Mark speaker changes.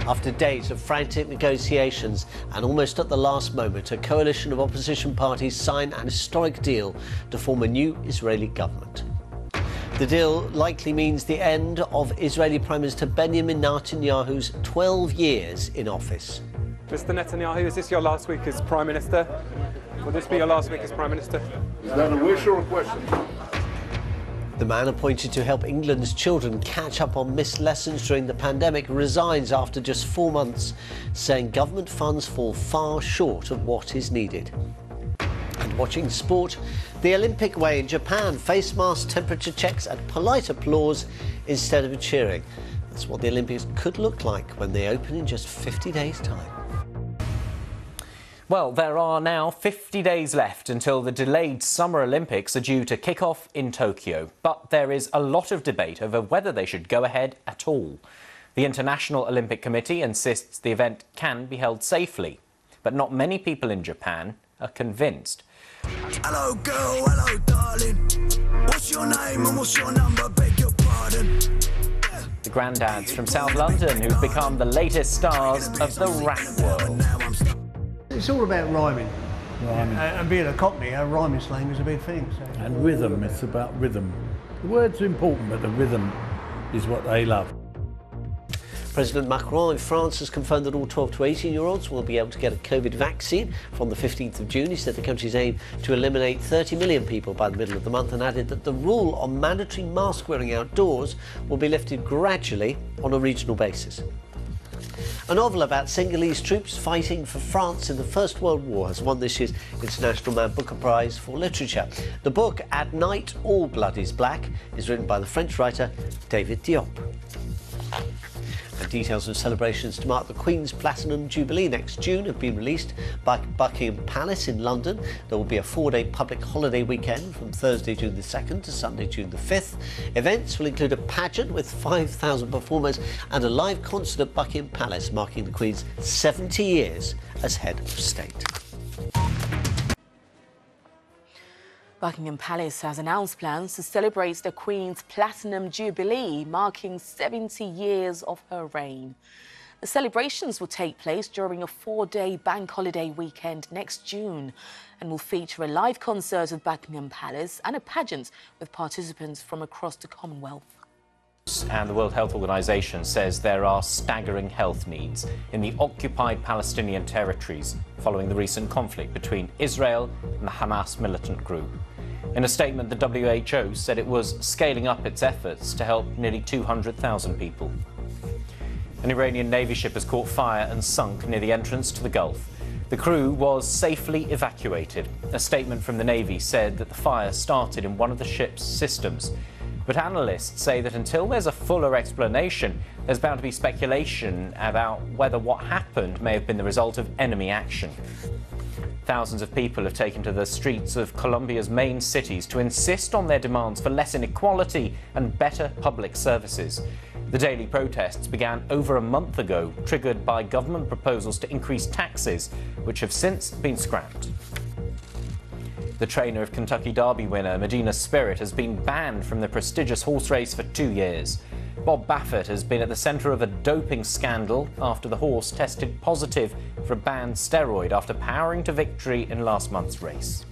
Speaker 1: After days of frantic negotiations and almost at the last moment, a coalition of opposition parties signed an historic deal to form a new Israeli government. The deal likely means the end of Israeli Prime Minister Benjamin Netanyahu's 12 years in office.
Speaker 2: Mr. Netanyahu, is this your last week as Prime Minister? Will this be your last week as Prime Minister?
Speaker 3: Is that a wish or a question?
Speaker 1: The man appointed to help England's children catch up on missed lessons during the pandemic resigns after just 4 months, saying government funds fall far short of what is needed. And watching sport, the Olympic way in Japan, face mask, temperature checks and polite applause instead of cheering. That's what the Olympics could look like when they open in just 50 days' time.
Speaker 4: Well, there are now 50 days left until the delayed Summer Olympics are due to kick off in Tokyo. But there is a lot of debate over whether they should go ahead at all. The International Olympic Committee insists the event can be held safely. But not many people in Japan are convinced.
Speaker 5: Hello girl, hello darling. What's your name and what's your number? Beg your pardon.
Speaker 4: The granddads from South London who've become the latest stars of the rap world.
Speaker 6: It's all about rhyming. And being a Cockney, our rhyming slang is a big thing. So.
Speaker 7: And rhythm, it's about rhythm. The words are important, but the rhythm is what they love.
Speaker 1: President Macron in France has confirmed that all 12 to 18-year-olds will be able to get a COVID vaccine from the 15th of June. He said the country's aim to eliminate 30 million people by the middle of the month and added that the rule on mandatory mask wearing outdoors will be lifted gradually on a regional basis. A novel about Senegalese troops fighting for France in the First World War has won this year's International Man Booker Prize for Literature. The book, At Night All Blood is Black, is written by the French writer David Diop. And details of celebrations to mark the Queen's Platinum Jubilee next June have been released by Buckingham Palace in London. There will be a 4-day public holiday weekend from Thursday, June the 2nd to Sunday, June the 5th. Events will include a pageant with 5,000 performers and a live concert at Buckingham Palace, marking the Queen's 70 years as head of state.
Speaker 8: Buckingham Palace has announced plans to celebrate the Queen's Platinum Jubilee, marking 70 years of her reign. The celebrations will take place during a 4-day bank holiday weekend next June and will feature a live concert at Buckingham Palace and a pageant with participants from across the Commonwealth.
Speaker 4: And the World Health Organization says there are staggering health needs in the occupied Palestinian territories following the recent conflict between Israel and the Hamas militant group. In a statement, the WHO said it was scaling up its efforts to help nearly 200,000 people. An Iranian Navy ship has caught fire and sunk near the entrance to the Gulf. The crew was safely evacuated. A statement from the Navy said that the fire started in one of the ship's systems. But analysts say that until there's a fuller explanation, there's bound to be speculation about whether what happened may have been the result of enemy action. Thousands of people have taken to the streets of Colombia's main cities to insist on their demands for less inequality and better public services. The daily protests began over a month ago, triggered by government proposals to increase taxes, which have since been scrapped. The trainer of Kentucky Derby winner Medina Spirit has been banned from the prestigious horse race for 2 years. Bob Baffert has been at the centre of a doping scandal after the horse tested positive for a banned steroid after powering to victory in last month's race.